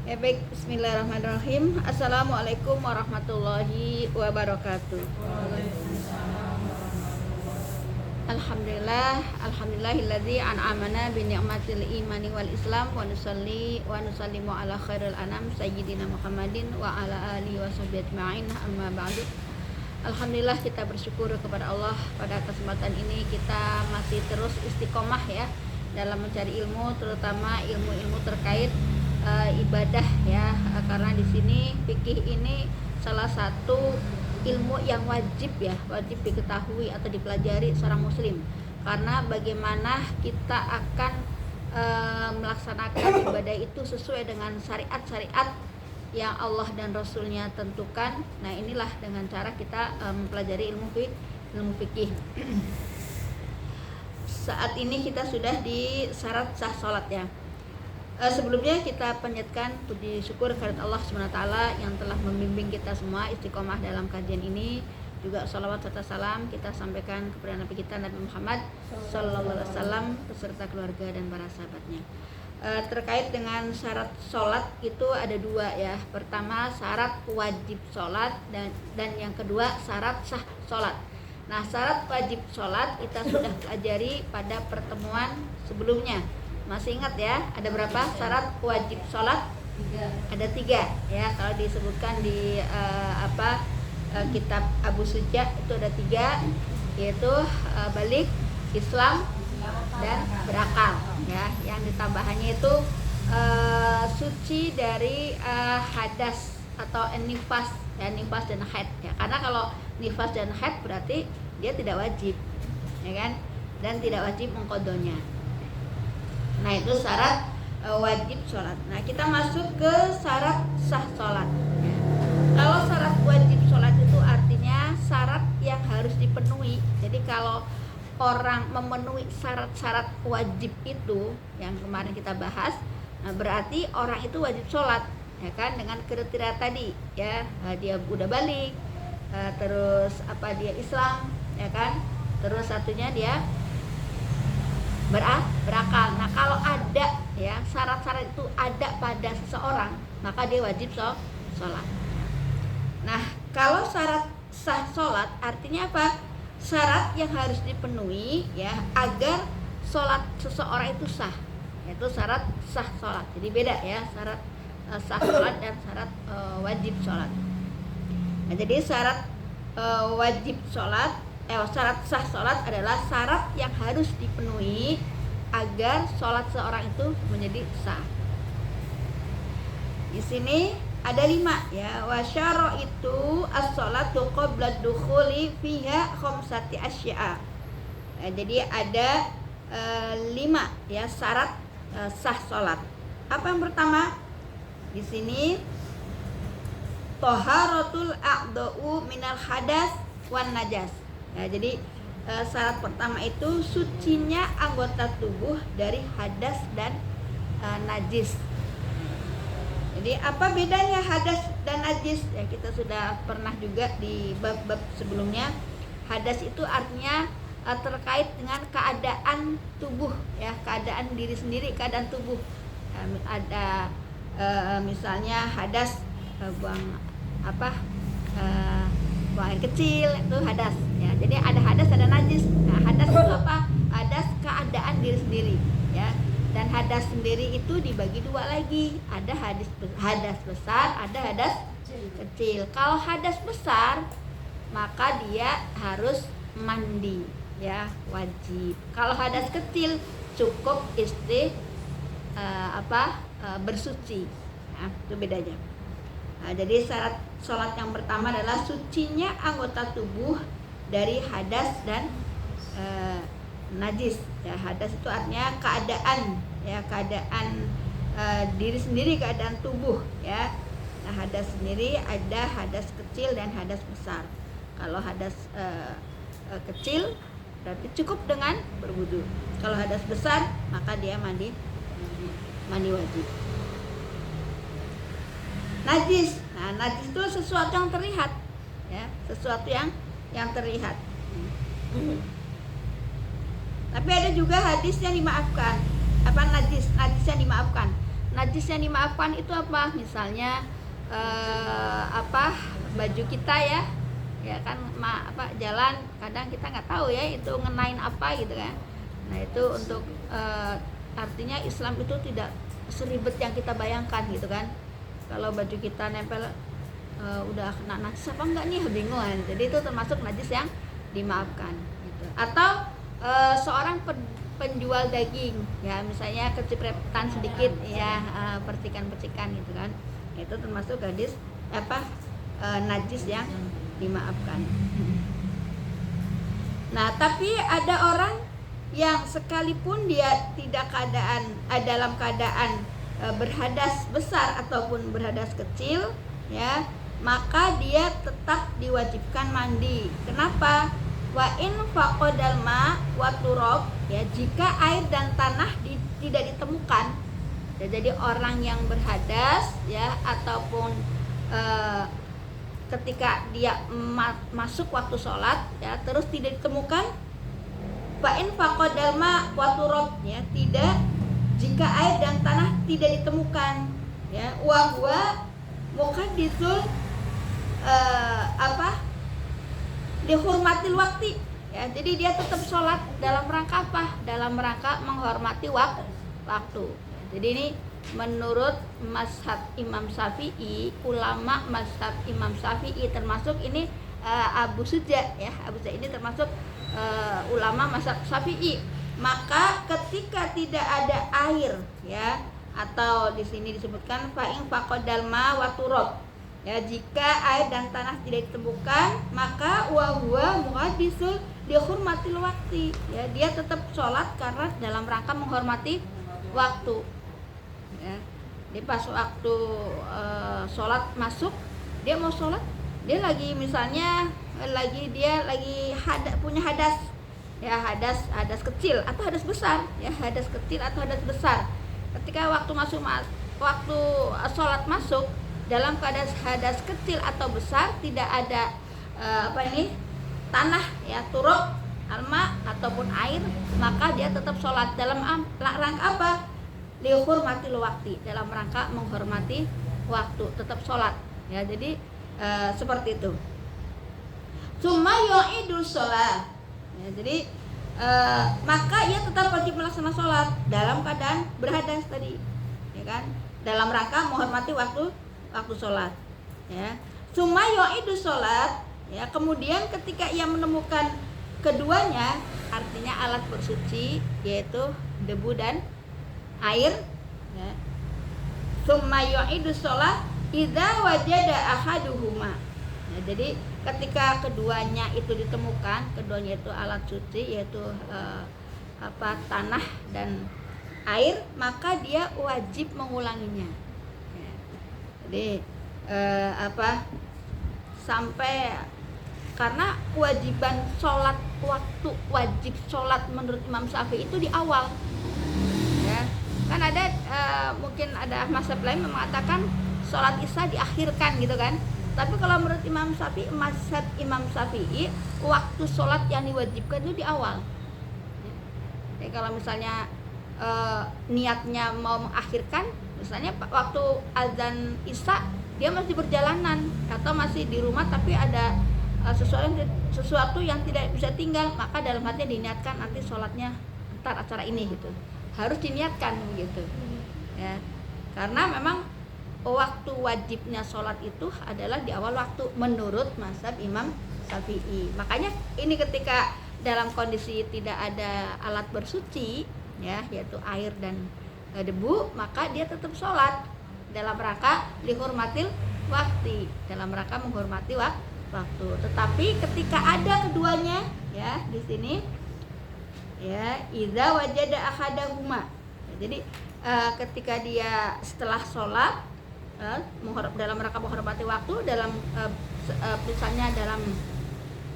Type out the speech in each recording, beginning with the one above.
Ya baik, bismillahirrahmanirrahim. Assalamualaikum warahmatullahi wabarakatuh. Alhamdulillahilladzi an'amana bi ni'matil imani wal islam wa nusalli wa nusallimu ala khairil anam sayyidina Muhammadin wa ala alihi wa sahbihi ajma'in, amma ba'du. Alhamdulillah, kita bersyukur kepada Allah pada kesempatan ini kita masih terus istiqomah ya dalam mencari ilmu, terutama ilmu-ilmu terkait ibadah ya, karena di sini fikih ini salah satu ilmu yang wajib diketahui atau dipelajari seorang muslim, karena bagaimana kita akan melaksanakan ibadah itu sesuai dengan syariat-syariat yang Allah dan Rasulnya tentukan. Nah, inilah dengan cara kita mempelajari ilmu fikih. Saat ini kita sudah di syarat sah sholat ya. Sebelumnya kita panjatkan puji syukur kepada Allah SWT yang telah membimbing kita semua istiqomah dalam kajian ini. Juga salawat serta salam kita sampaikan kepada Nabi kita Nabi Muhammad SAW beserta keluarga dan para sahabatnya. Terkait dengan syarat sholat itu ada dua ya. Pertama syarat wajib sholat dan yang kedua syarat sah sholat. Nah, syarat wajib sholat kita sudah pelajari pada pertemuan sebelumnya. Masih ingat ya, ada berapa syarat wajib sholat? Ada 3 ya. Kalau disebutkan di kitab Abu Suja itu ada 3, yaitu balik, Islam, dan berakal ya. Yang ditambahannya itu suci dari hadas atau nifas ya, nifas dan haid ya. Karena kalau nifas dan haid berarti dia tidak wajib ya kan, dan tidak wajib mengqadhonya. Nah, itu syarat wajib sholat. Nah, kita masuk ke syarat sah sholat ya. Kalau syarat wajib sholat itu artinya syarat yang harus dipenuhi. Jadi kalau orang memenuhi syarat-syarat wajib itu yang kemarin kita bahas, nah berarti orang itu wajib sholat ya kan, dengan kriteria tadi ya. Dia udah balik, terus dia Islam ya kan, terus satunya dia berakal. Nah, kalau ada ya syarat-syarat itu ada pada seseorang, maka dia wajib sholat. Nah, kalau syarat sah sholat artinya apa? Syarat yang harus dipenuhi ya agar sholat seseorang itu sah, yaitu syarat sah sholat. Jadi beda ya syarat sah sholat dan syarat wajib sholat. Nah, jadi syarat wajib sholat, syarat sah sholat adalah syarat yang harus dipenuhi agar sholat seorang itu menjadi sah. Di sini ada 5 ya. Wasyaro itu as-sholatu qabla dukhuli fiha khamsati asya'a. Jadi ada 5 ya syarat sah sholat. Apa yang pertama? Di sini taharatul a'dha'u minal hadas wan najas. Ya, jadi syarat pertama itu sucinya anggota tubuh dari hadas dan najis. Jadi apa bedanya hadas dan najis? Ya, kita sudah pernah juga di bab-bab sebelumnya. Hadas itu artinya terkait dengan keadaan tubuh ya, keadaan diri sendiri, keadaan tubuh. Ada misalnya hadas buang air kecil, itu hadas ya. Jadi ada hadas, ada najis. Nah, hadas itu apa? Hadas keadaan diri sendiri ya. Dan hadas sendiri itu dibagi 2 lagi. Ada hadas besar, ada hadas kecil. Kalau hadas besar maka dia harus mandi ya, wajib. Kalau hadas kecil cukup bersuci. Nah, itu bedanya. Nah, jadi syarat sholat yang pertama adalah sucinya anggota tubuh dari hadas dan najis. Ya, hadas itu artinya keadaan ya, keadaan diri sendiri, keadaan tubuh ya. Nah, hadas sendiri ada hadas kecil dan hadas besar. Kalau hadas kecil berarti cukup dengan berwudu. Kalau hadas besar maka dia mandi wajib. Najis. Nah, najis itu sesuatu yang terlihat ya, sesuatu yang terlihat. Tapi ada juga hadis yang dimaafkan. Najis yang dimaafkan. najis yang dimaafkan itu apa? Misalnya baju kita ya kan jalan kadang kita nggak tahu ya itu ngenain apa gitu kan. Nah itu untuk artinya Islam itu tidak seribet yang kita bayangkan gitu kan. Kalau baju kita nempel udah kena najis apa enggak nih, bingungan. Jadi itu termasuk najis yang dimaafkan gitu. Atau seorang penjual daging ya, misalnya kecipratan sedikit ya, percikan-percikan gitu kan, itu termasuk najis yang dimaafkan. Nah tapi ada orang yang sekalipun dia tidak dalam keadaan berhadas besar ataupun berhadas kecil ya, maka dia tetap diwajibkan mandi. Kenapa? Wa in faqadal ma wa turab, ya jika air dan tanah tidak ditemukan. Ya, jadi orang yang berhadas ya ataupun ketika dia masuk waktu sholat ya terus tidak ditemukan, fa in faqadal ma wa turab, ya tidak jika air dan tanah tidak ditemukan ya, wa huwa muqaddisul dihormatil waktu ya, jadi dia tetap sholat dalam rangka apa? Dalam rangka menghormati waktu. Jadi ini menurut mazhab Imam Syafi'i, ulama mazhab Imam Syafi'i, termasuk ini Abu Suja ya, Abu Suja ini termasuk ulama mazhab Syafi'i. Maka ketika tidak ada air ya, atau di sini disebutkan fa'in faqadal ma wa turab, ya jika air dan tanah tidak ditemukan, maka wa huwa muhaddisul dihormatil waktu, ya dia tetap sholat karena dalam rangka menghormati waktu ya. Di pas waktu sholat masuk, dia mau sholat, dia lagi misalnya punya hadas ya, hadas kecil atau hadas besar ya, hadas kecil atau hadas besar. Ketika waktu sholat masuk dalam keadaan hadas kecil atau besar, tidak ada tanah ya, turab, alma ataupun air, maka dia tetap sholat dalam rangka apa? Lihurmatil waktu, dalam rangka menghormati waktu, tetap sholat ya. Jadi seperti itu. Summa yu'idul sholat ya, jadi maka ia tetap wajib melaksanakan sholat dalam keadaan berhadas tadi ya kan, dalam rangka menghormati waktu sholat ya. Summa yu'idu sholat ya, kemudian ketika ia menemukan keduanya, artinya alat bersuci yaitu debu dan air ya. Summa yu'idu sholat idza wajada ahaduhuma ya, jadi ketika keduanya itu ditemukan, keduanya itu alat suci yaitu tanah dan air, maka dia wajib mengulanginya. Jadi sampai, karena kewajiban sholat, waktu wajib sholat menurut Imam Syafi'i itu di awal ya. Kan ada mungkin ada mazhab lain mengatakan sholat isya diakhirkan gitu kan, tapi kalau menurut Imam Syafi'i, mazhab Imam Syafi'i, waktu sholat yang diwajibkan itu di awal. Jadi kalau misalnya niatnya mau mengakhirkan, misalnya waktu azan isya dia masih berjalanan atau masih di rumah, tapi ada sesuatu yang tidak bisa tinggal, maka dalam hatinya diniatkan nanti sholatnya ntar acara ini gitu, harus diniatkan gitu ya, karena memang waktu wajibnya sholat itu adalah di awal waktu menurut mazhab Imam Syafi'i. Makanya ini ketika dalam kondisi tidak ada alat bersuci ya, yaitu air dan debu, maka dia tetap sholat dalam rangka dihormatil waktu, dalam rangka menghormati waktu. Tetapi ketika ada keduanya ya, di sini ya, idza wajada ahadahuma ya, jadi ketika dia setelah sholat dalam rangka menghormati waktu, dalam misalnya dalam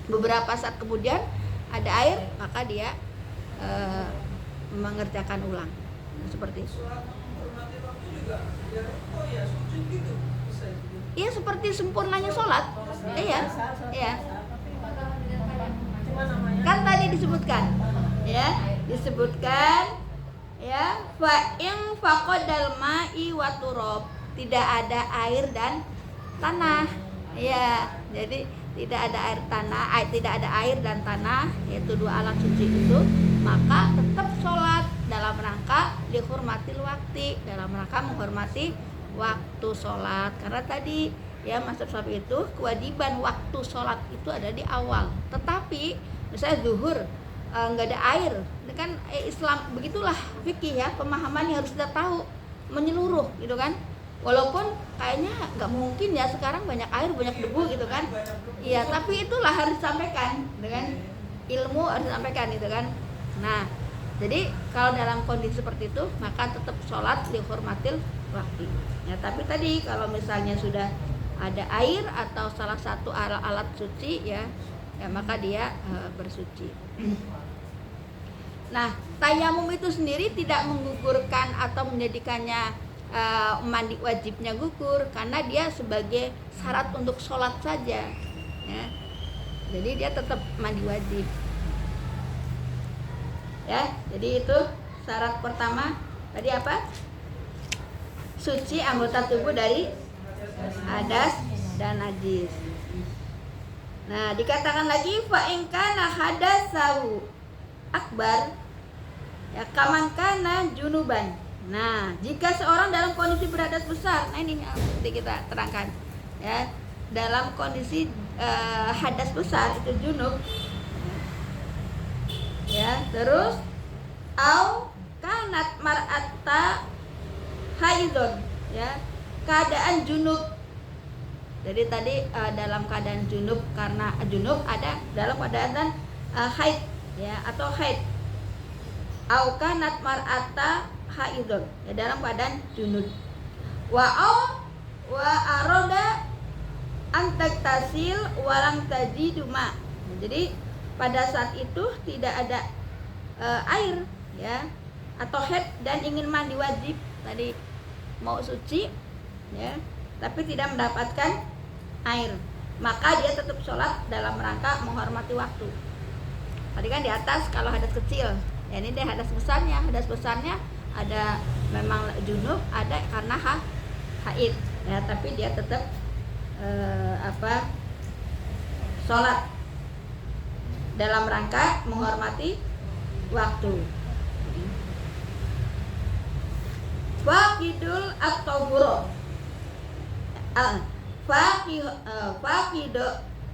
beberapa saat kemudian ada air, maka dia mengerjakan ulang seperti itu. Iya, seperti sempurnanya sholat. Iya. Kan tadi disebutkan ya, fa in faqadal ma'i wa turab, tidak ada air dan tanah. Ya, jadi tidak ada air tanah, tidak ada air dan tanah, yaitu dua alat suci itu, maka tetap sholat dalam rangka dihormati waktu, dalam rangka menghormati waktu sholat. Karena tadi ya mazhab Syafi'i itu kewajiban waktu sholat itu ada di awal. Tetapi misalnya zuhur nggak ada air, ini kan Islam begitulah fikih ya, pemahamannya harus kita tahu menyeluruh gitu kan. Walaupun kayaknya nggak mungkin ya, sekarang banyak air banyak debu gitu kan. Iya, tapi itulah harus disampaikan dengan ilmu, harus disampaikan gitu kan. Nah, jadi kalau dalam kondisi seperti itu maka tetap sholat dihormatil waktu. Ya, tapi tadi kalau misalnya sudah ada air atau salah satu alat suci ya maka dia bersuci. Nah, tayamum itu sendiri tidak menggugurkan atau menjadikannya mandi wajibnya gugur, karena dia sebagai syarat untuk sholat saja ya. Jadi dia tetap mandi wajib ya. Jadi itu syarat pertama tadi apa? Suci anggota tubuh dari hadas dan najis. Nah, dikatakan lagi fa in kana hadasahu akbar ya kaman kana junuban. Nah, jika seorang dalam kondisi berhadas besar, nah ini yang kita terangkan ya, dalam kondisi hadas besar itu junub ya, terus au kanat mar'ata haidon ya, keadaan junub. Jadi tadi dalam keadaan junub, karena junub ada dalam keadaan haid ya atau haid. Au kanat mar'ata haidon ya, dalam keadaan junub. Wa aroda antak tasil walang tajidu ma. Jadi pada saat itu tidak ada air ya atau haid dan ingin mandi wajib, tadi mau suci ya tapi tidak mendapatkan air, maka dia tetap sholat dalam rangka menghormati waktu. Tadi kan di atas kalau hadas kecil ya, ini deh hadas besarnya. Hadas besarnya ada memang junub, ada karena haid ya, tapi dia tetap sholat dalam rangka menghormati waktu. Faqidul at-tahur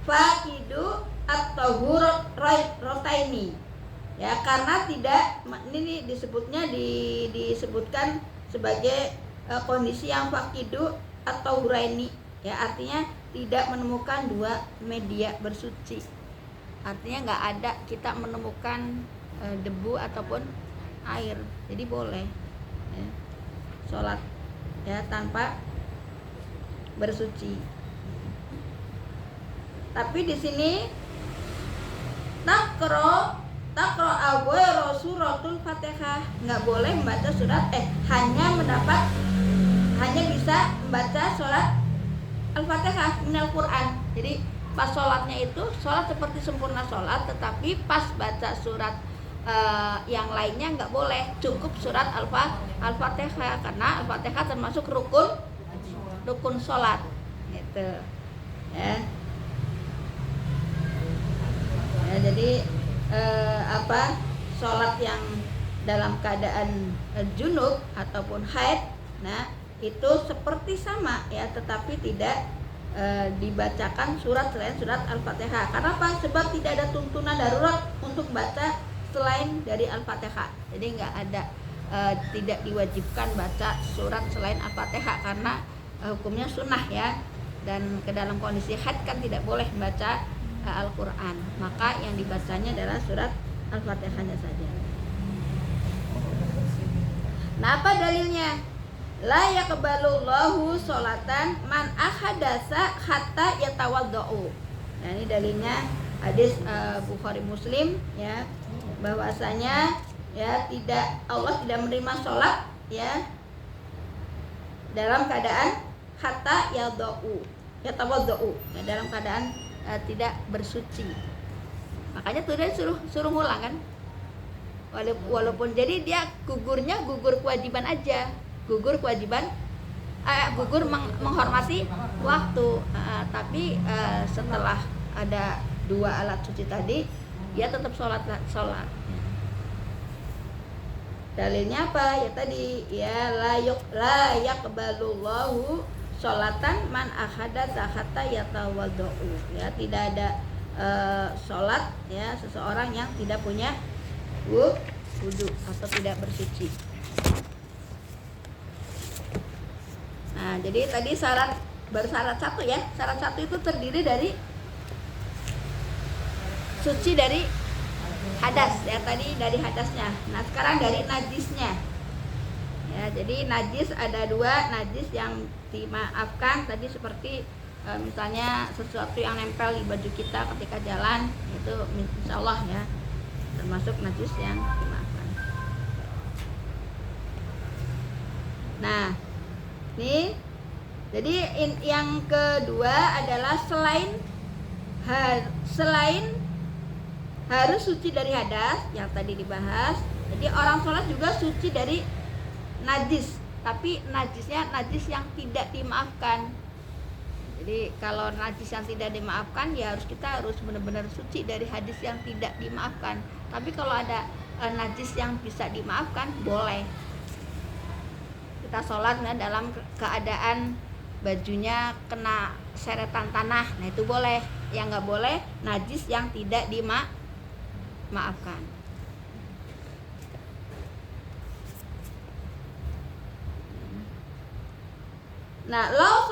faqidu at-tahur rotaini ya, karena tidak, ini disebutnya disebutkan sebagai kondisi yang faqidu atau huraini ya, artinya tidak menemukan dua media bersuci. Artinya nggak ada kita menemukan debu ataupun air, jadi boleh ya, sholat ya tanpa bersuci. Tapi di sini takro awal suratul Fatihah, nggak boleh membaca surat hanya bisa membaca surat Al-Fatihah minal Quran. Jadi pas sholatnya itu sholat seperti sempurna sholat, tetapi pas baca surat yang lainnya nggak boleh, cukup surat Al-Fatihah, karena Al-Fatihah termasuk rukun sholat gitu ya. Ya, jadi sholat yang dalam keadaan junub ataupun haid, nah itu seperti sama ya, tetapi tidak dibacakan surat selain surat Al-Fatihah. Karena apa? Sebab tidak ada tuntunan darurat untuk baca selain dari Al-Fatihah. Jadi nggak ada, tidak diwajibkan baca surat selain Al-Fatihah, karena hukumnya sunnah ya, dan ke dalam kondisi haid kan tidak boleh membaca Al-Quran, maka yang dibacanya adalah surat Al-Fatihahnya saja. Nah, apa dalilnya? La yaqbalullahu sholatan man ahadasa hatta yatawaddau. Nah, ini dalilnya hadis Bukhari Muslim ya, bahwasanya ya Allah tidak menerima sholat ya dalam keadaan hatta yatawaddau ya, dalam keadaan tidak bersuci. Makanya tuh dia suruh ngulang kan. walaupun jadi dia gugurnya gugur kewajiban aja, gugur kewajiban, gugur menghormati waktu, tapi setelah ada 2 alat suci tadi dia tetap sholat. Dalilnya apa? Ya tadi ya la yaqbalullahu sholatan man ahadatsa hatta yatawaddu. Ya, tidak ada sholat ya seseorang yang tidak punya wudu atau tidak bersuci. Nah, jadi tadi bersyarat 1 ya. Syarat 1 itu terdiri dari suci dari hadas ya, tadi dari hadasnya. Nah, sekarang dari najisnya. Ya, jadi najis ada 2, najis yang dimaafkan tadi seperti misalnya sesuatu yang nempel di baju kita ketika jalan, itu insyaallah ya termasuk najis yang dimaafkan. Nah, ini jadi yang kedua adalah selain harus suci dari hadas yang tadi dibahas. Jadi orang sholat juga suci dari najis, tapi najisnya najis yang tidak dimaafkan. Jadi kalau najis yang tidak dimaafkan ya kita harus benar-benar suci dari hadis yang tidak dimaafkan. Tapi kalau ada najis yang bisa dimaafkan, boleh kita sholat dalam keadaan bajunya kena seretan tanah, nah itu boleh. Yang nggak boleh najis yang tidak dimaafkan. Nah, lau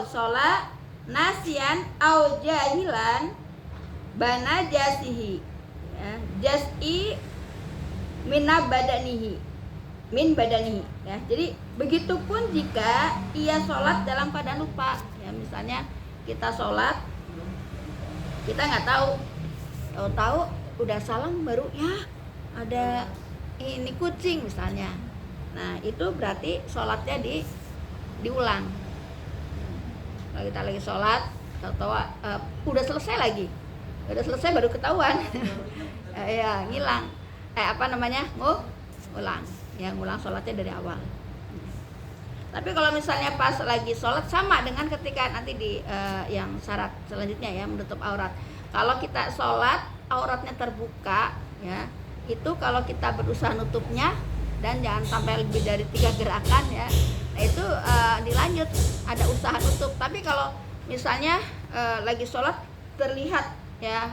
sholat nasian au jahilan bana jasihi ya, jas'i min badanihi ya. Jadi begitupun jika ia sholat dalam keadaan lupa ya, misalnya kita sholat kita nggak tahu udah salam baru ya ada ini kucing misalnya. Nah, itu berarti sholatnya diulang. Kalau kita lagi sholat tahu udah selesai baru ketahuan ya ngilang ulang ya, ngulang sholatnya dari awal. Tapi kalau misalnya pas lagi sholat, sama dengan ketika nanti di yang syarat selanjutnya ya, menutup aurat. Kalau kita sholat auratnya terbuka ya, itu kalau kita berusaha nutupnya dan jangan sampai lebih dari 3 gerakan ya, nah itu dilanjut ada usaha nutup. Tapi kalau misalnya lagi sholat terlihat ya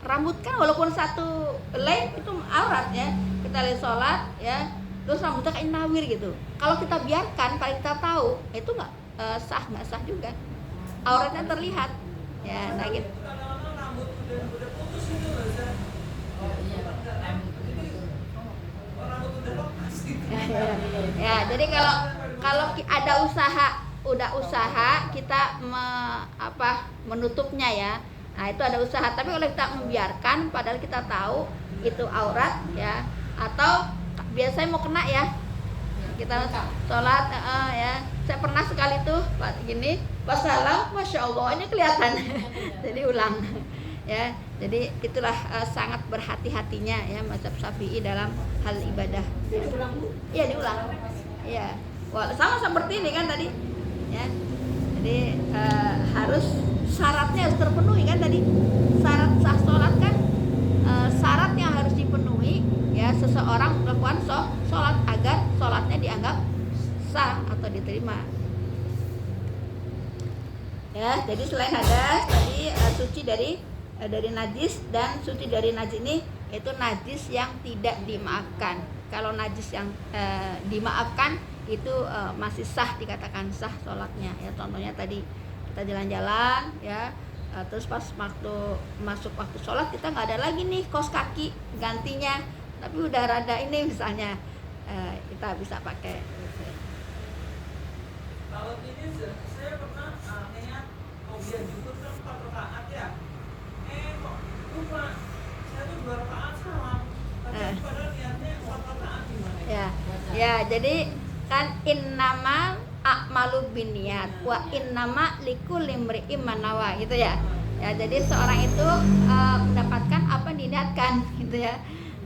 rambut kan walaupun 1 helai itu aurat ya, kita lagi sholat ya terus rambutnya kayak nawir gitu, kalau kita biarkan paling kita tahu itu nggak sah juga, auratnya terlihat ya. Nah gitu ya, jadi kalau ada usaha kita menutupnya ya, nah itu ada usaha. Tapi kalau kita membiarkan padahal kita tahu itu aurat ya, atau biasanya mau kena ya kita sholat ya, saya pernah sekali tuh gini pas salam, masya Allah ini kelihatan jadi ulang ya. Jadi itulah sangat berhati-hatinya ya mazhab Syafi'i dalam hal ibadah. Iya diulang. Iya. Sama seperti ini kan tadi ya. Jadi harus syaratnya harus terpenuhi kan tadi. Syarat sah sholat kan syarat yang harus dipenuhi ya seseorang melakukan sholat agar sholatnya dianggap sah atau diterima. Ya, jadi selain hadas tadi suci dari najis, dan suci dari najis ini itu najis yang tidak dimaafkan. Kalau najis yang dimaafkan itu masih sah, dikatakan sah sholatnya ya. Contohnya tadi kita jalan-jalan ya, terus pas masuk waktu sholat kita nggak ada lagi nih kaos kaki gantinya, tapi udah rada ini misalnya kita bisa pakai. Kalau ini saya pernah lihat ujian YouTube kan 4 rakaat ya. Kok lupa saya tuh 2 rakaat salah. Tapi padahal niatnya 4 rakaat gimana? Ya, jadi kan innamal a'malu binniyat wa innama likulli imri'in ma nawa gitu ya. Ya, jadi seorang itu mendapatkan diniatkan gitu ya.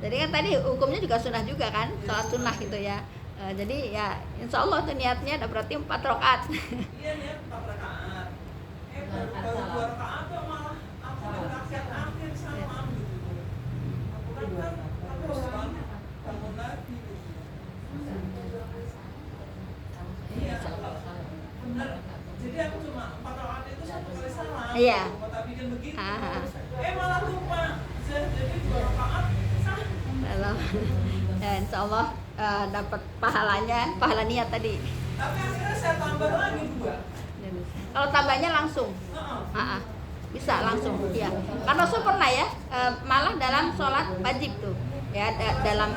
Jadi kan tadi hukumnya juga sunnah juga kan, sholat sunnah gitu ya. Jadi ya insya Allah tuh niatnya ada berarti 4 rakaat. Iya niat 4 rakaat. Baru 2 rakaat tuh malah aku rakaat akhir salam gitu. Aku kan terus bangun lagi gitu. Iya, benar. Jadi aku cuma 4 rakaat itu 1 kali salam. Iya. Tak bikin begitu. Ah. Malah lupa. Jadi 2 rakaat sah. Kalau ya insya Allah dapat pahala niat tadi. Tapi akhirnya saya tambah lagi 2. Kalau tambahnya langsung, bisa langsung. Ya, kan Rasul pernah ya, malah dalam sholat wajib tuh, ya dalam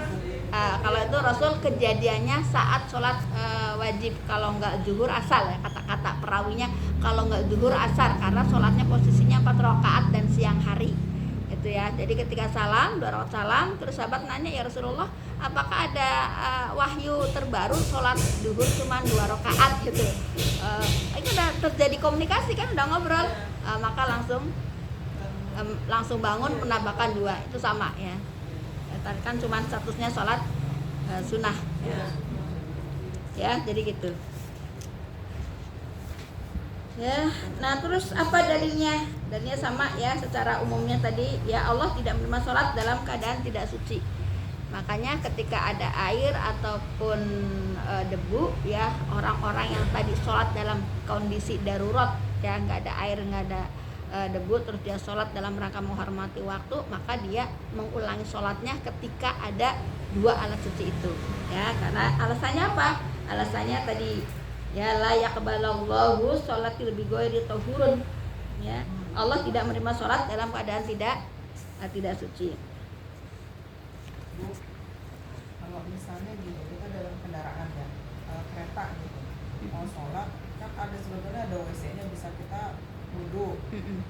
kalau itu Rasul kejadiannya saat sholat wajib, kalau nggak zuhur asar ya kata-kata perawinya, kalau nggak zuhur asar karena sholatnya posisinya 4 rakaat dan siang hari. Itu ya. Jadi ketika salam, 2 rakaat salam, terus sahabat nanya, "Ya Rasulullah, apakah ada wahyu terbaru sholat duhur cuma 2 rakaat gitu?" Itu udah terjadi komunikasi kan, udah ngobrol. Maka langsung bangun menambahkan 2. Itu sama ya. Tadi kan cuma statusnya sholat sunnah. Ya, jadi gitu. Ya, nah terus apa dalilnya? Dalilnya sama ya, secara umumnya tadi ya Allah tidak menerima sholat dalam keadaan tidak suci. Makanya ketika ada air ataupun debu ya, orang-orang yang tadi sholat dalam kondisi darurat ya, nggak ada air, nggak ada debu, terus dia sholat dalam rangka menghormati waktu, maka dia mengulangi sholatnya ketika ada 2 alat suci itu ya. Karena alasannya apa? Alasannya tadi ya, la yaqbalallahu sholati bi ghairi tahurun ya, Allah tidak menerima sholat dalam keadaan tidak suci. Kalau misalnya gini, kita dalam kendaraan ya, kereta gitu, mau sholat kan ada sebetulnya ada WC-nya, bisa kita wudhu,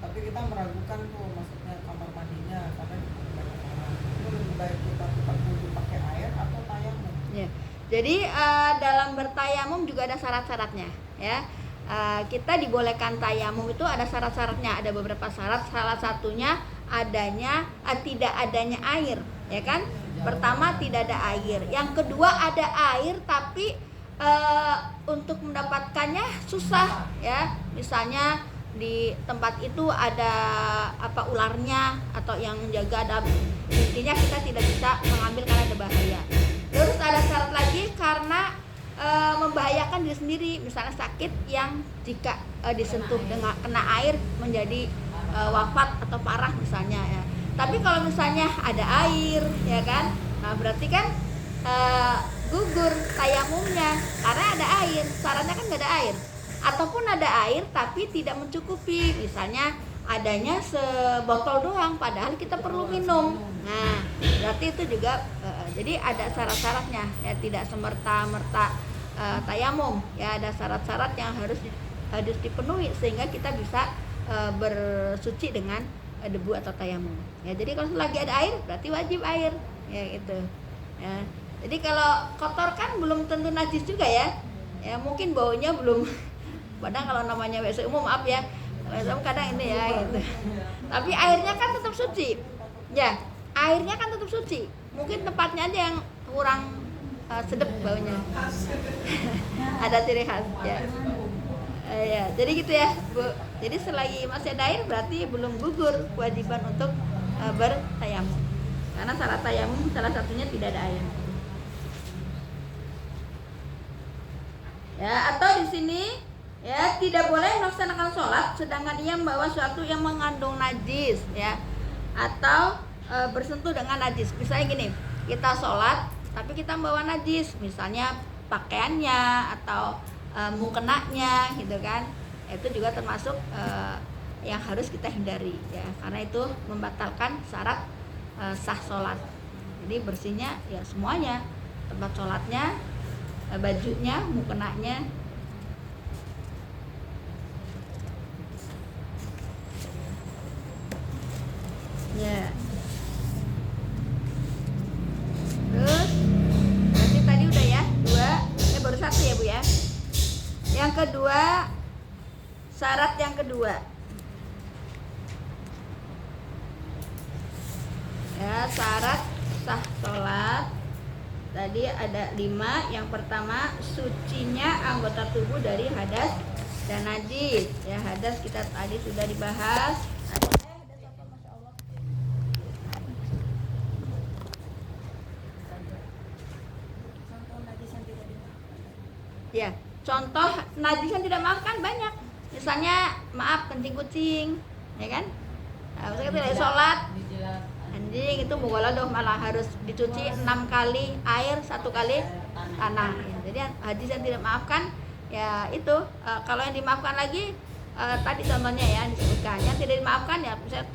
tapi kita meragukan tuh maksudnya kamar mandinya karena di banyak orang. Itu lebih baik kita tetap wudhu pakai air atau tayamum? Ya. Jadi dalam bertayamum juga ada syarat-syaratnya ya. Kita dibolehkan tayamum itu ada syarat-syaratnya, ada beberapa syarat. Salah satunya tidak adanya air, ya kan? Pertama tidak ada air. Yang kedua ada air tapi untuk mendapatkannya susah ya. Misalnya di tempat itu ada ularnya atau yang menjaga, ada intinya kita tidak bisa mengambil karena ada bahaya. Terus ada syarat lagi karena membahayakan diri sendiri, misalnya sakit yang jika disentuh dengan kena air menjadi wafat atau parah misalnya ya. Tapi kalau misalnya ada air ya kan, nah berarti kan gugur tayamumnya karena ada air. Syaratnya kan nggak ada air, ataupun ada air tapi tidak mencukupi, misalnya adanya sebotol doang padahal kita perlu minum. Nah berarti itu juga jadi ada syarat-syaratnya ya, tidak semerta-merta tayamum ya, ada syarat-syarat yang harus dipenuhi sehingga kita bisa bersuci dengan debu atau tayamum ya. Jadi kalau lagi ada air berarti wajib air ya gitu ya. Jadi kalau kotor kan belum tentu najis juga ya, ya mungkin baunya belum padahal kalau namanya WC umum maaf ya, kadang ini ya gitu. Tapi airnya kan tetap suci ya, airnya kan tetap suci, mungkin tempatnya aja yang kurang sedap baunya. Ada ciri khas ya. Ya jadi gitu ya Bu. Jadi selagi masih ada air berarti belum gugur kewajiban untuk bertayamum, karena syarat tayamum salah satunya tidak ada air ya. Atau di sini ya, tidak boleh melaksanakan sholat sedangkan ia membawa sesuatu yang mengandung najis ya, atau bersentuh dengan najis. Misalnya gini, kita sholat tapi kita membawa najis, misalnya pakaiannya atau mukenanya gitu kan, itu juga termasuk yang harus kita hindari ya, karena itu membatalkan syarat sah sholat. Jadi bersihnya ya semuanya, tempat sholatnya, bajunya, mukenanya. Ya. Terus berarti tadi udah ya 2, baru 1 ya Bu ya. Yang kedua, syarat yang kedua Ya, syarat sah sholat tadi ada 5. Yang pertama, sucinya anggota tubuh dari hadas dan najis. Ya, hadas kita tadi sudah dibahas. Hadas apa, Masya Allah? Ya, contoh najis yang tidak maafkan banyak. Misalnya, maaf, kencing kucing, ya kan? Nah, misalnya kita lagi sholat, anjing itu mughaladhah, malah harus dicuci 6 kali air, 1 kali tanah. Ya, jadi hadis yang tidak maafkan, ya itu kalau yang dimaafkan lagi tadi contohnya ya disebutkan. Yang tidak dimaafkan ya misalnya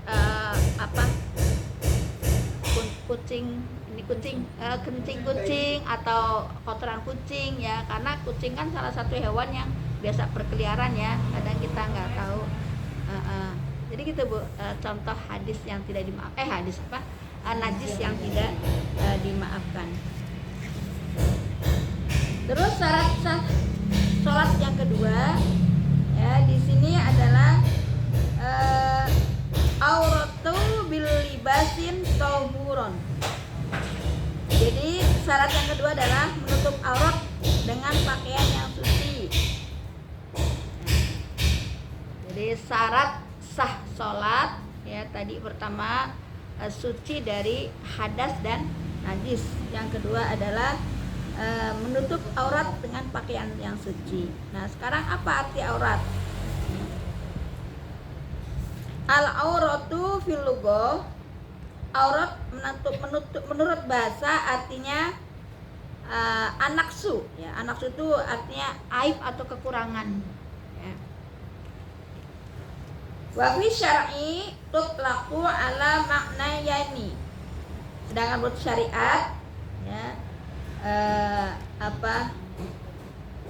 kencing kucing atau kotoran kucing ya, karena kucing kan salah satu hewan yang biasa berkeliaran ya, kadang kita nggak tahu. Jadi gitu Bu, contoh hadis yang tidak dimaafkan, najis yang tidak dimaafkan. Terus syarat sah sholat yang kedua ya di sini adalah auratu bil libasin tahuron. Jadi syarat yang kedua adalah menutup aurat dengan pakaian yang suci. Jadi syarat sah sholat ya tadi pertama suci dari hadas dan najis. Yang kedua adalah menutup aurat dengan pakaian yang suci. Nah sekarang apa arti aurat? Al auratu fil lughah, aurat menutup menurut bahasa artinya anaksu ya. Anaksu itu artinya aib atau kekurangan ya. Wa fi syar'i tutlaqu ala makna yani. Sedangkan menurut syariat ya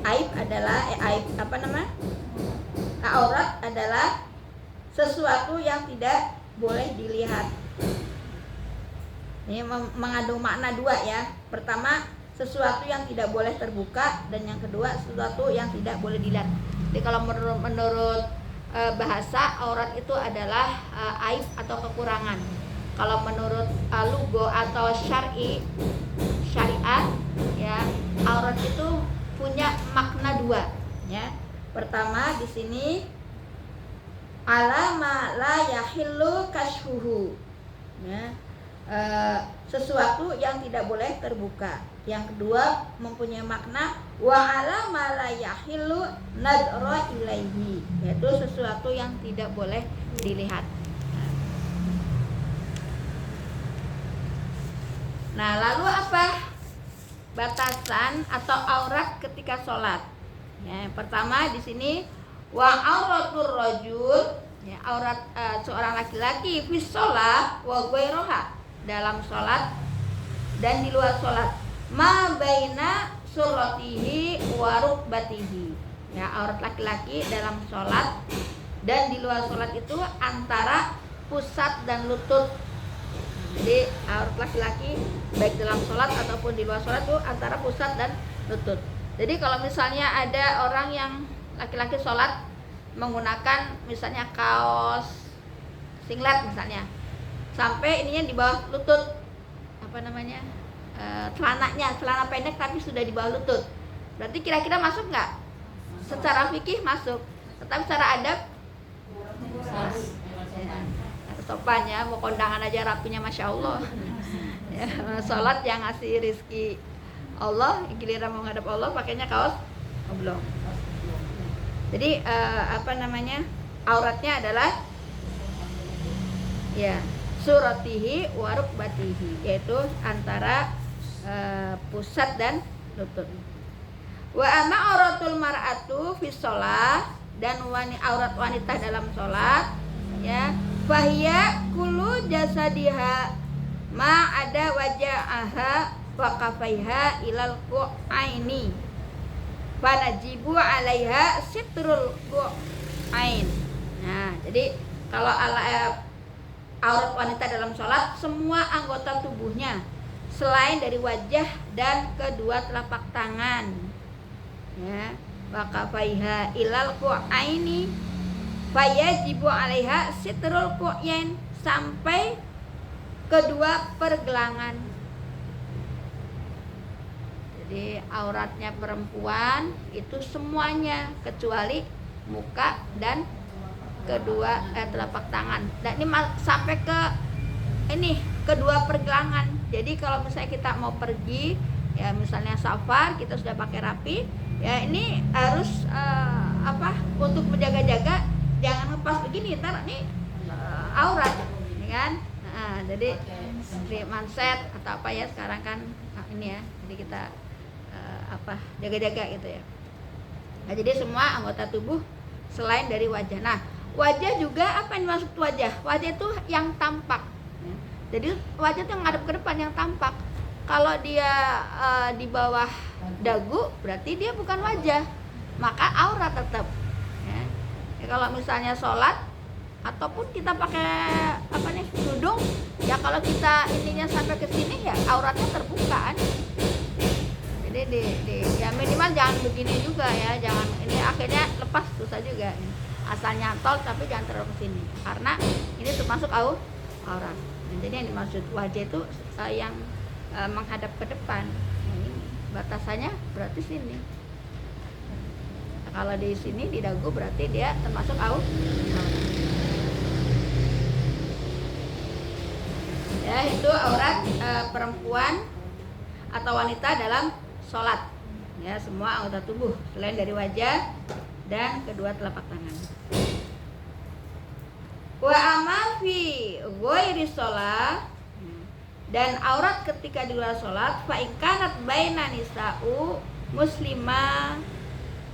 aib adalah aurat adalah sesuatu yang tidak boleh dilihat. Ini mengandung makna dua ya. Pertama, sesuatu yang tidak boleh terbuka, dan yang kedua sesuatu yang tidak boleh dilihat. Jadi kalau menurut bahasa, aurat itu adalah aib atau kekurangan. Kalau menurut lugo atau syariat ya, aurat itu punya makna dua ya. Pertama di sini alama la yahillu kashfuhu ya, sesuatu yang tidak boleh terbuka. Yang kedua mempunyai makna wa alama la yahillu nadra ilaihi, yaitu sesuatu yang tidak boleh dilihat. Nah, lalu apa batasan atau aurat ketika sholat? Ya, yang pertama di sini wa auratur rajul ya, aurat seorang laki-laki fi sholat wa ghairoha, dalam sholat dan di luar sholat, ma baina surratihi wa rukbatihi ya, aurat laki-laki dalam sholat dan di luar sholat itu antara pusat dan lutut. Jadi aurat laki-laki baik dalam sholat ataupun di luar sholat itu antara pusat dan lutut. Jadi kalau misalnya ada orang yang laki-laki sholat menggunakan misalnya kaos singlet misalnya sampai ininya di bawah lutut, celana pendek tapi sudah di bawah lutut, berarti kira-kira masuk nggak? Secara fikih masuk, tetapi secara adab sopannya mau kondangan aja rapinya masya Allah ya, sholat yang ngasih rizki Allah, giliran mau ngadap Allah pakainya kaos oblong. Jadi auratnya adalah ya suratihi wa rukbatihi, yaitu antara pusat dan lutut. Wa amma auratul mar'atu fi shalah, dan aurat wanita dalam sholat ya, fahiya kullu jasadiha ma ada wajahaha wa kafaiha ilal qu'aini fanajibu alaiha sitrul qu'ain. Nah, jadi kalau aurat wanita dalam sholat semua anggota tubuhnya selain dari wajah dan kedua telapak tangan ya, wa kafaiha ilal qu'aini fayajibu alaiha sitrul qu'ain, sampai kedua pergelangan. Jadi auratnya perempuan itu semuanya kecuali muka dan kedua telapak tangan. Dan ini sampai ke ini kedua pergelangan. Jadi kalau misalnya kita mau pergi, ya misalnya safar, kita sudah pakai rapi, ya ini harus untuk menjaga-jaga jangan lepas begini, ntar ini aurat, ya kan? Nah, jadi di manset atau apa ya sekarang kan ini ya, jadi kita jaga-jaga gitu ya. Nah, jadi semua anggota tubuh selain dari wajah. Nah, wajah juga apa yang dimaksud wajah? Wajah itu yang tampak. Jadi wajah itu yang ngadep ke depan, yang tampak. Kalau dia di bawah dagu, berarti dia bukan wajah, maka aurat tetap. Ya, kalau misalnya sholat ataupun kita pakai kerudung, ya kalau kita ininya sampai ke sini ya auratnya terbuka kan. Jadi ya minimal jangan begini juga ya, jangan ini akhirnya lepas susah juga. Asal nyantol tapi jangan terlalu ke sini karena ini termasuk aurat. Jadi yang dimaksud wajah itu yang menghadap ke depan. Ini batasannya berarti sini. Nah, kalau di sini di dagu berarti dia termasuk aurat. Ya, itu aurat perempuan atau wanita dalam sholat. Ya, semua anggota tubuh selain dari wajah dan kedua telapak tangan. Wa amma fi ghairi shalah, dan aurat ketika di luar sholat, fa in kanat baina nisa'u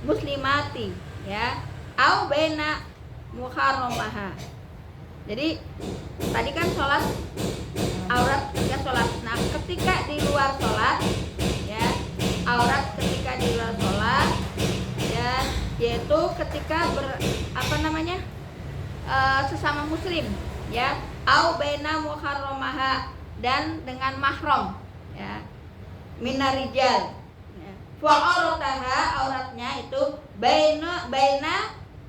muslimati ya au baina muharramaha. Jadi tadi kan sholat aurat ketika sholat. Nah, ketika di luar sholat ya, aurat ketika di luar sholat ya, yaitu ketika sesama muslim ya, au baina muharramaha, dan dengan mahram ya, minarijal ya. Fa auratnya itu baina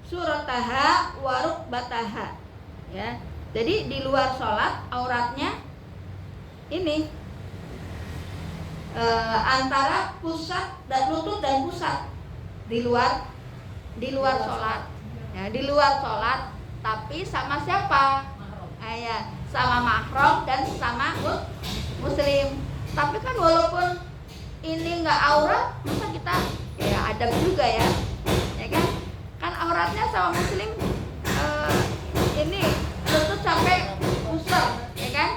surataha wa rukbataha ya. Jadi di luar sholat auratnya ini antara pusat dan lutut dan pusat di luar sholat ya, di luar sholat, tapi sama siapa? Ya, sama mahram dan sama muslim. Tapi kan walaupun ini nggak aurat, masa kita ya adab juga ya, ya kan? Kan auratnya sama muslim ini lutut sampai pusat, ya kan?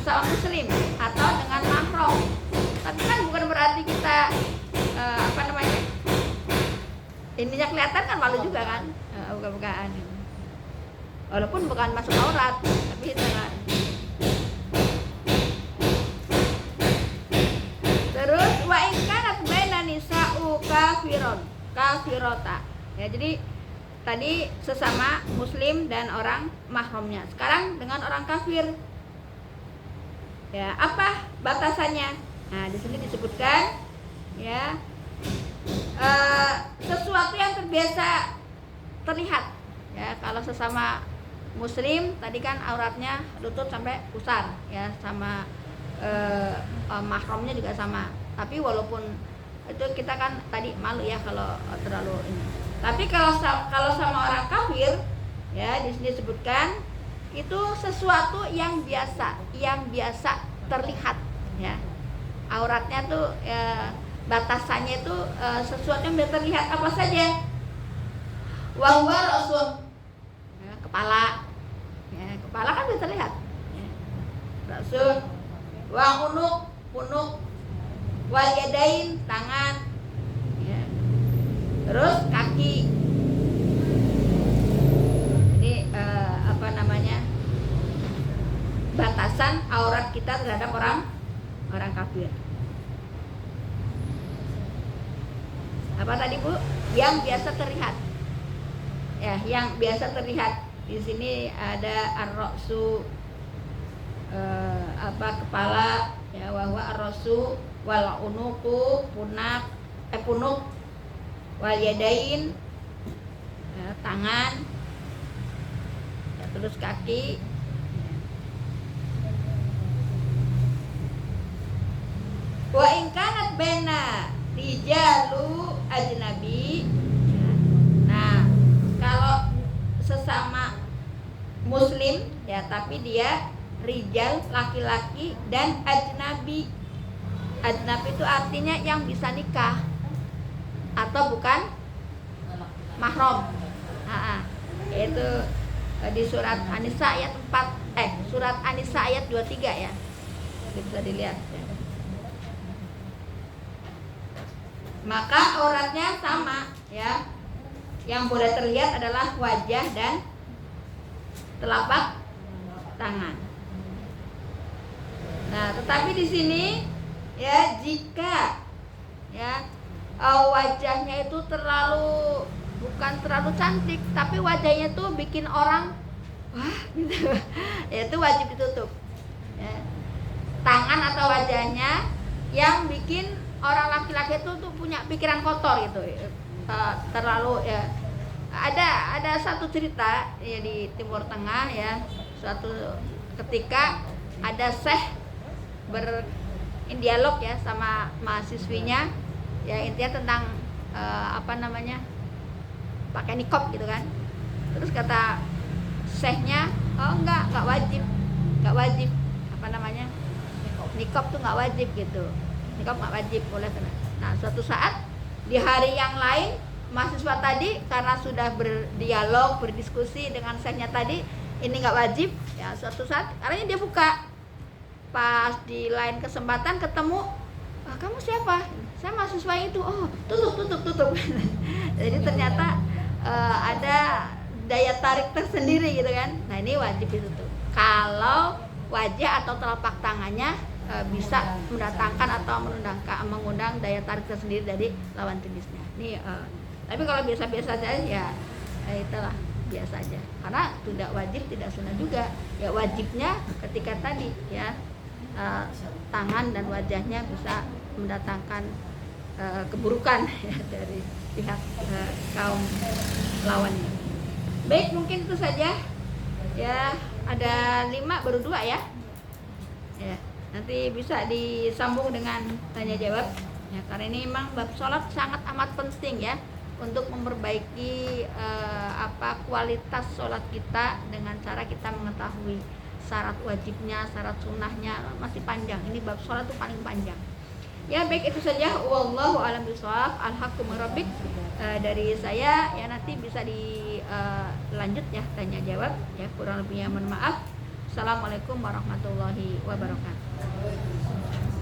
Sama muslim atau dengan mahram. Tapi kan bukan berarti kita ininya kelihatan kan, malu juga kan, buka-bukaan. Walaupun bukan masuk aurat, tapi itu kan. Terus wa in kanat baina nisa'u kafirota. Ya, jadi tadi sesama muslim dan orang mahramnya. Sekarang dengan orang kafir. Ya, apa batasannya? Nah, di sini disebutkan ya sesuatu yang terbiasa terlihat. Ya, kalau sesama muslim tadi kan auratnya lutut sampai pusar ya, sama mahramnya juga sama. Tapi walaupun itu kita kan tadi malu ya kalau terlalu ini. Tapi kalau sama orang kafir ya, di sini disebutkan itu sesuatu yang biasa terlihat ya. Auratnya tuh batasannya itu sesuatu yang biasa terlihat, apa saja? Wa huwa rasul, kepala ya, kepala kan bisa terlihat ya. Rasul, wa punuk, wal yadain, tangan ya. Terus kaki. Ini batasan aurat kita terhadap orang kafir. Apa tadi Bu? Yang biasa terlihat. Ya, yang biasa terlihat. Di sini ada ar-ra'su, kepala ya, wa huwa ar-ra'su wal unuqu, punuk, wal yadain ya, tangan ya, terus kaki. bena rijalu ajnabi. Nah, kalau sesama muslim ya, tapi dia rijal laki-laki dan ajnabi. Ajnabi itu artinya yang bisa nikah atau bukan mahram. Itu di surat An-Nisa ayat 4 surat An-Nisa ayat 23 ya. Bisa dilihat ya. Maka auratnya sama ya. Yang boleh terlihat adalah wajah dan telapak tangan. Nah, tetapi di sini ya, jika ya wajahnya itu bukan terlalu cantik, tapi wajahnya tuh bikin orang wah gitu, ya itu wajib ditutup ya. Tangan atau wajahnya yang bikin orang laki-laki itu tuh punya pikiran kotor gitu, terlalu ya. Ada satu cerita ya di Timur Tengah ya, suatu ketika ada syekh berdialog ya sama mahasiswinya ya, intinya tentang pakai niqab gitu kan. Terus kata syekhnya, oh enggak wajib niqab tuh nggak wajib gitu, niqab nggak wajib, boleh kena. Nah, suatu saat di hari yang lain, mahasiswa tadi karena sudah berdialog, berdiskusi dengan syekhnya tadi, ini nggak wajib ya. Suatu saat karena dia buka, pas di lain kesempatan ketemu, kamu siapa? Saya mahasiswa itu. Oh, tutup. Jadi ternyata ada daya tarik tersendiri gitu kan. Nah, ini wajib ditutup. Kalau wajah atau telapak tangannya bisa mendatangkan atau mengundang daya tarik tersendiri dari lawan jenisnya. Ini tapi kalau biasa-biasa saja ya itulah biasa aja. Karena tidak wajib, tidak sunnah juga. Ya wajibnya ketika tadi ya tangan dan wajahnya bisa mendatangkan keburukan ya, dari pihak kaum lawannya. Baik, mungkin itu saja ya. Ada 5 baru 2 ya. Ya, nanti bisa disambung dengan tanya jawab ya, karena ini memang bab sholat sangat amat penting ya, untuk memperbaiki kualitas sholat kita dengan cara kita mengetahui syarat wajibnya, syarat sunnahnya, masih panjang. Ini bab sholat itu paling panjang. Ya, baik, itu saja. Wallahu a'lam bishawab. Al-haqqu min rabbik. Dari saya ya, nanti bisa dilanjut ya tanya jawab ya, kurang lebihnya mohon maaf. Assalamualaikum warahmatullahi wabarakatuh.